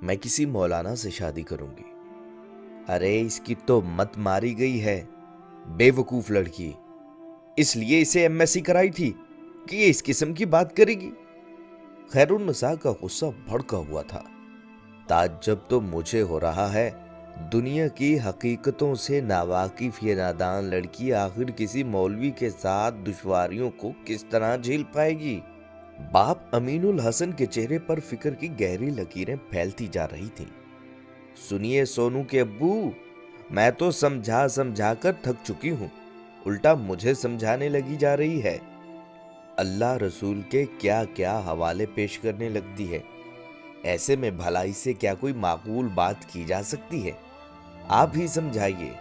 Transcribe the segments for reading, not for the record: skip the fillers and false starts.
میں کسی مولانا سے شادی کروں گی۔ ارے اس کی تو مت ماری گئی ہے، بے وقوف لڑکی، اس لیے اسے MSc کرائی تھی کہ یہ اس قسم کی بات کرے گی۔ خیرالنساء کا غصہ بھڑکا ہوا تھا۔ تعجب تو مجھے ہو رہا ہے، دنیا کی حقیقتوں سے ناواقف یہ نادان لڑکی آخر کسی مولوی کے ساتھ دشواریوں کو کس طرح جھیل پائے گی؟ باپ امین الحسن کے چہرے پر فکر کی گہری لکیریں پھیلتی جا رہی تھیں۔ سنیے سونو کے ابو، میں تو سمجھا کر تھک چکی ہوں، الٹا مجھے سمجھانے لگی جا رہی ہے۔ اللہ رسول کے کیا کیا حوالے پیش کرنے لگتی ہے، ایسے میں بھلائی سے کیا کوئی معقول بات کی جا سکتی ہے؟ آپ ہی سمجھائیے۔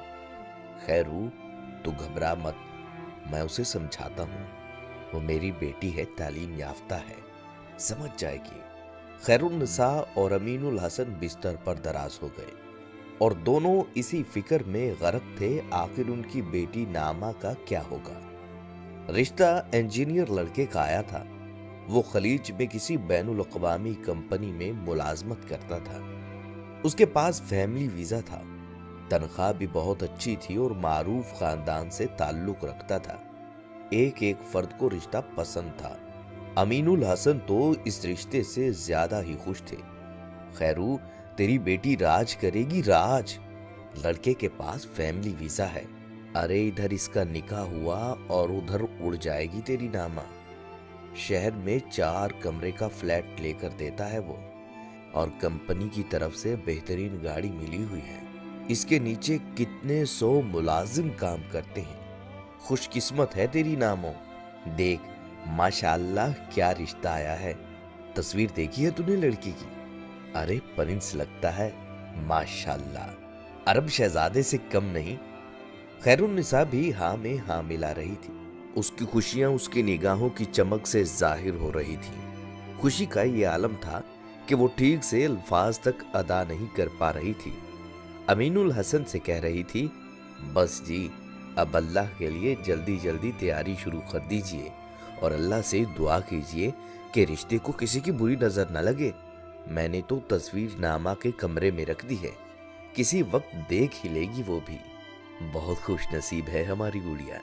خیرو تو گھبرا مت، میں اسے سمجھاتا ہوں، وہ میری بیٹی ہے، تعلیم یافتہ ہے، سمجھ جائے گی۔ خیرالنساء اور امین الحسن بستر پر دراز ہو گئے اور دونوں اسی فکر میں غرق تھے، آخر ان کی بیٹی نعمہ کا کیا ہوگا۔ رشتہ انجینئر لڑکے کا آیا تھا، وہ خلیج میں کسی بین الاقوامی کمپنی میں ملازمت کرتا تھا، اس کے پاس فیملی ویزا تھا، تنخواہ بھی بہت اچھی تھی اور معروف خاندان سے تعلق رکھتا تھا۔ ایک فرد کو رشتہ پسند تھا۔ امین الحسن تو اس رشتے سے زیادہ ہی خوش تھے۔ خیرو تیری بیٹی راج کرے گی، راج، لڑکے کے پاس فیملی ویزا ہے، ارے ادھر اس کا نکاح ہوا اور ادھر اڑ جائے گی تیری نامہ۔ شہر میں 4 کمرے کا فلیٹ لے کر دیتا ہے وہ، اور کمپنی کی طرف سے بہترین گاڑی ملی ہوئی ہے۔ اس کے نیچے کتنے 100 ملازم کام کرتے ہیں۔ خوش قسمت ہے تیری ناموں، دیکھ ماشاءاللہ کیا رشتہ آیا ہے۔ تصویر دیکھی ہے تو نے لڑکی کی؟ ارے پرنس لگتا ہے، ماشاءاللہ، عرب شہزادے سے کم نہیں۔ خیرالنساء بھی ہاں میں ہاں ملا رہی تھی، اس کی خوشیاں اس کی نگاہوں کی چمک سے ظاہر ہو رہی تھی۔ خوشی کا یہ عالم تھا کہ وہ ٹھیک سے الفاظ تک ادا نہیں کر پا رہی تھی۔ امین الحسن سے کہہ رہی تھی، بس جی اب اللہ کے لیے جلدی جلدی تیاری شروع کر دیجئے اور اللہ سے دعا کیجئے کہ رشتے کو کسی کی بری نظر نہ لگے۔ میں نے تو تصویر نامہ کے کمرے میں رکھ دی ہے، کسی وقت دیکھ ہی لے گی وہ بھی۔ بہت خوش نصیب ہے ہماری گڑیا۔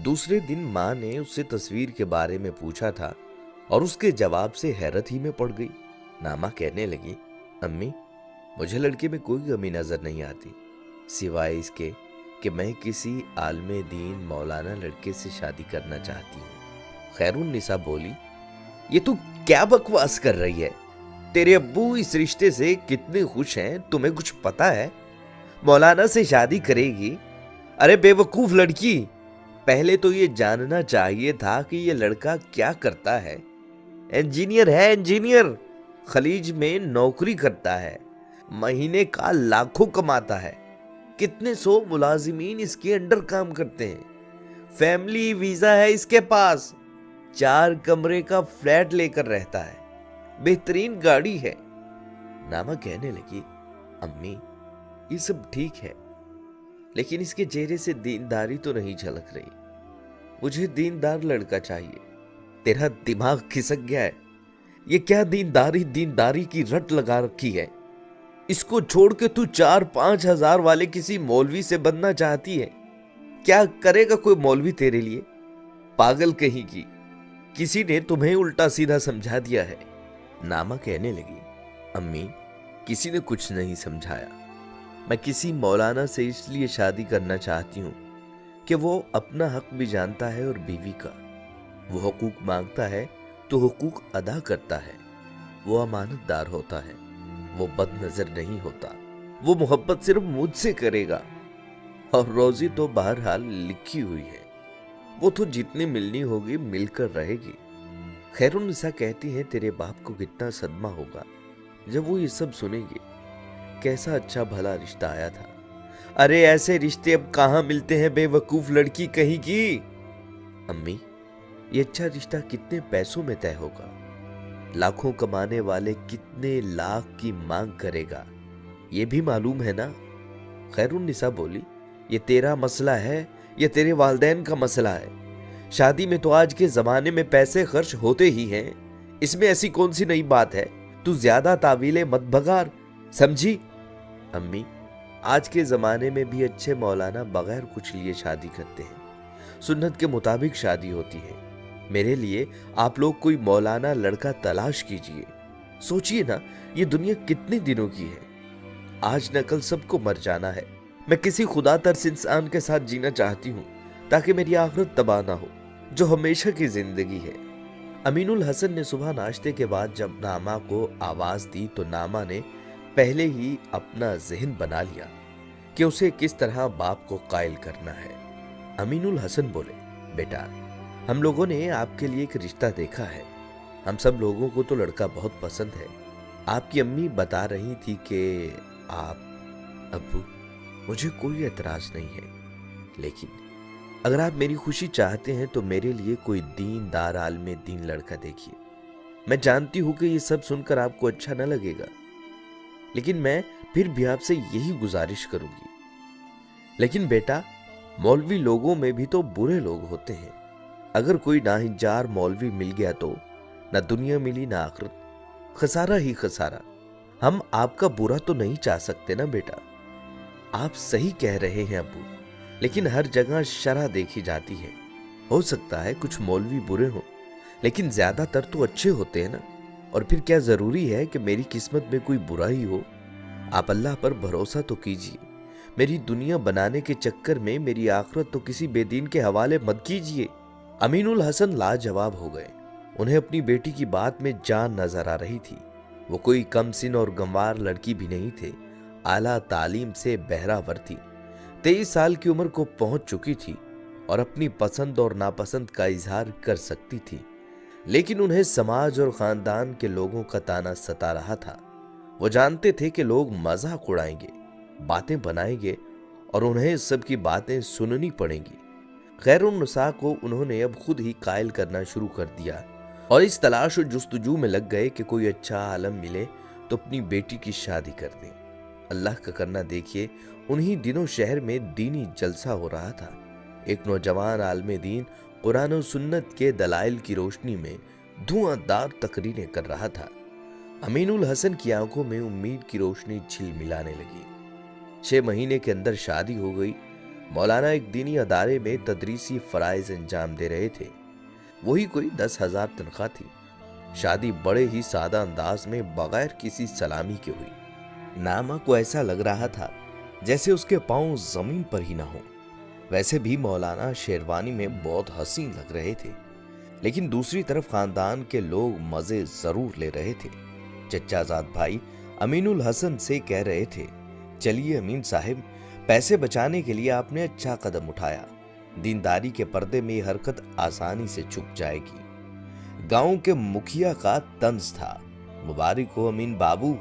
دوسرے دن ماں نے اس سے تصویر کے بارے میں پوچھا تھا اور اس کے جواب سے حیرت ہی میں پڑ گئی۔ نامہ کہنے لگی، امی مجھے لڑکے میں کوئی کمی نظر نہیں آتی، سوائے اس کے کہ میں کسی عالم دین مولانا لڑکے سے شادی کرنا چاہتی ہوں۔ خیرالنساء بولی، یہ تو کیا بکواس کر رہی ہے؟ تیرے ابو اس رشتے سے کتنے خوش ہیں تمہیں کچھ پتا ہے؟ مولانا سے شادی کرے گی؟ ارے بے وقوف لڑکی، پہلے تو یہ جاننا چاہیے تھا کہ یہ لڑکا کیا کرتا ہے۔ انجینئر ہے، انجینئر، خلیج میں نوکری کرتا ہے، مہینے کا لاکھوں کماتا ہے، کتنے 100 ملازمین اس کے انڈر کام کرتے ہیں، فیملی ویزا ہے اس کے پاس، 4 کمرے کا فلیٹ لے کر رہتا ہے، بہترین گاڑی ہے۔ نامہ کہنے لگی، امی یہ سب ٹھیک ہے، لیکن اس کے چہرے سے دینداری تو نہیں جھلک رہی، مجھے دیندار لڑکا چاہیے۔ تیرا دماغ کھسک گیا ہے، یہ کیا دینداری کی رٹ لگا رکھی ہے؟ اس کو چھوڑ کے تو 4-5 ہزار والے کسی مولوی سے بننا چاہتی ہے؟ کیا کرے گا کوئی مولوی تیرے لیے؟ پاگل کہیں کی، کسی نے تمہیں الٹا سیدھا سمجھا دیا ہے۔ نامہ کہنے لگی، امی کسی نے کچھ نہیں سمجھایا، میں کسی مولانا سے اس لیے شادی کرنا چاہتی ہوں کہ وہ اپنا حق بھی جانتا ہے اور بیوی کا، وہ حقوق مانگتا ہے تو حقوق ادا کرتا ہے، وہ امانت دار ہوتا ہے، وہ بد نظر نہیں ہوتا، وہ محبت صرف مجھ سے کرے گا، اور روزی تو بہرحال لکھی ہوئی ہے، وہ تو جتنی ملنی ہوگی مل کر رہے گی۔ خیرالنساء کہتی ہے، تیرے باپ کو کتنا صدمہ ہوگا جب وہ یہ سب سنے گے، کیسا اچھا بھلا رشتہ آیا تھا۔ ارے ایسے رشتے اب کہاں ملتے ہیں بے وقوف لڑکی کہیں کی۔ امی یہ اچھا رشتہ کتنے پیسوں میں طے ہوگا؟ لاکھوں کمانے والے کتنے لاکھ کی مانگ کرے گا، یہ بھی معلوم ہے نا؟ خیرالنساء بولی، یہ تیرا مسئلہ ہے یا تیرے والدین کا مسئلہ ہے؟ شادی میں تو آج کے زمانے میں پیسے خرچ ہوتے ہی ہیں، اس میں ایسی کون سی نئی بات ہے؟ तू ज्यादा तावीले मत बगार, समझी? अम्मी, आज के जमाने में भी अच्छे मौलाना बगैर कुछ लिए शादी करते हैं। सुन्नत के मुताबिक शादी होती है। मेरे लिए आप लोग कोई मौलाना लड़का तलाश कीजिए। सोचिए ना, ये दुनिया कितने दिनों की है। आज न कल सबको मर जाना है। मैं किसी खुदा तर्स इंसान के साथ जीना चाहती हूँ ताकि मेरी आखिरत तबाह ना हो, जो हमेशा की जिंदगी है। अमीनुल हसन ने सुबह नाश्ते के बाद जब नामा को आवाज दी तो नामा ने पहले ही अपना जहन बना लिया कि उसे किस तरह बाप को कायल करना है। अमीनुल हसन बोले, बेटा, हम लोगों ने आपके लिए एक रिश्ता देखा है। हम सब लोगों को तो लड़का बहुत पसंद है। आपकी अम्मी बता रही थी कि आप। अब्बू, मुझे कोई एतराज नहीं है, लेकिन अगर आप मेरी खुशी चाहते हैं तो मेरे लिए कोई दीनदार आलिम दीन लड़का देखिए। मैं जानती हूं कि ये सब सुनकर आपको अच्छा न लगेगा, लेकिन मैं फिर भी आपसे यही गुजारिश करूंगी। लेकिन बेटा, मौलवी लोगों में भी तो बुरे लोग होते हैं। अगर कोई नाहिजार मौलवी मिल गया तो ना दुनिया मिली ना आखिरत, खसारा ही खसारा। हम आपका बुरा तो नहीं चाह सकते ना बेटा। आप सही कह रहे हैं अब्बू, लेकिन हर जगह शरह देखी जाती है। हो सकता है कुछ मौलवी बुरे हों, लेकिन ज्यादातर तो अच्छे होते हैं ना। और फिर क्या जरूरी है कि मेरी किस्मत में कोई बुरा ही हो? आप अल्लाह पर भरोसा तो कीजिए। मेरी दुनिया बनाने के चक्कर में मेरी आखिरत तो किसी बेदीन के हवाले मत कीजिए। अमीनुल हसन लाजवाब हो गए। उन्हें अपनी बेटी की बात में जान नजर आ रही थी। वो कोई कमसिन और गंवार लड़की भी नहीं थे। आला तालीम से बहरावर थी। 23 साल की उम्र को पहुंच चुकी थी और अपनी पसंद और नापसंद का इजहार कर सकती थी। लेकिन उन्हें समाज और खानदान के लोगों का ताना सता रहा था। वो जानते थे कि लोग मजाक उड़ाएंगे, बातें बनाएंगे और उन्हें सबकी बातें सुननी पड़ेंगी। खैरुन्निसा को उन्होंने अब खुद ही कायल करना शुरू कर दिया और इस तलाश और जुस्तजू में लग गए कि कोई अच्छा आलम मिले तो अपनी बेटी की शादी कर दें। अल्लाह का करना देखिए, उन्हीं दिनों शहर में दीनी जलसा हो रहा था। एक नौजवान आलिम दीन कुरान और सुन्नत के दलाइल की रोशनी में धुआंधार तकरीरें कर रहा था। अमीनुल हसन की आंखों में उम्मीद की रोशनी झिलमिलाने लगी। 6 महीने के अंदर शादी हो गई। मौलाना एक दीनी अदारे में तदरीसी फराइज अंजाम दे रहे थे। वही कोई 10,000 तनख्वाह थी। शादी बड़े ही सादा अंदाज में बगैर किसी सलामी के हुई। नामा को ऐसा लग रहा था जैसे उसके पांव जमीन पर ही ना हो। वैसे भी मौलाना शेरवानी में बहुत हसीन लग रहे थे, लेकिन दूसरी तरफ खानदान के लोग मजे जरूर ले रहे थे। चचाजाद भाई अमीनुल हसन से कह रहे थे, चलिए अमीन साहिब, पैसे बचाने के लिए आपने अच्छा कदम उठाया। दीनदारी के पर्दे में यह हरकत आसानी से छुप जाएगी। गांव के मुखिया का तंज था, मुबारक हो अमीन बाबू,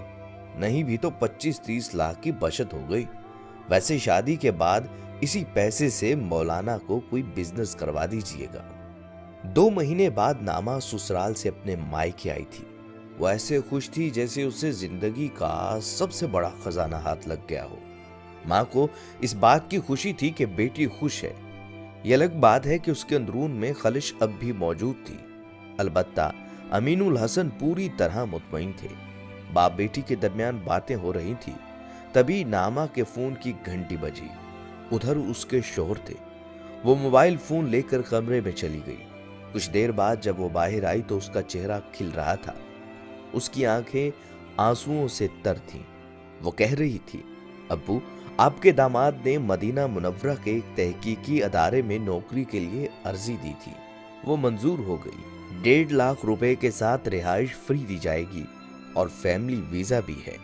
नहीं भी तो 25-30 लाख की बचत हो गई। वैसे शादी के बाद इसी पैसे से मौलाना को कोई बिजनेस करवा दीजिएगा। 2 महीने बाद नामा ससुराल से अपने मायके आई थी। वो ऐसे खुश थी जैसे उसे जिंदगी का सबसे बड़ा खजाना हाथ लग गया हो। माँ को इस बात की खुशी थी कि बेटी खुश है। यह अलग बात है कि उसके अंदरून में खलिश अब भी मौजूद थी। अलबत्ता अमीनुल हसन पूरी तरह मुतमईन थे। बाप बेटी के दरमियान बातें हो रही थी, तभी नामा के फोन की घंटी बजी। उधर उसके शोहर थे। वो मोबाइल फोन लेकर कमरे में चली गई। कुछ देर बाद जब वो बाहर आई तो उसका चेहरा खिल रहा था। उसकी आंखें आंसुओं से तर थीं। वो कह रही थी, अब्बू, आपके दामाद ने मदीना मुनव्वरा के एक तहकीकी अदारे में नौकरी के लिए अर्जी दी थी। वो मंजूर हो गई। 1.5 लाख रुपए के साथ रिहाइश फ्री दी जाएगी और फैमिली वीजा भी है।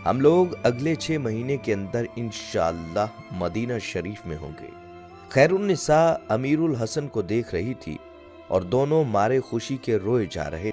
हम लोग अगले 6 महीने के अंदर इंशाअल्लाह मदीना शरीफ में होंगे। खैरुन्निसा अमीरुल हसन को देख रही थी और दोनों मारे खुशी के रोए जा रहे।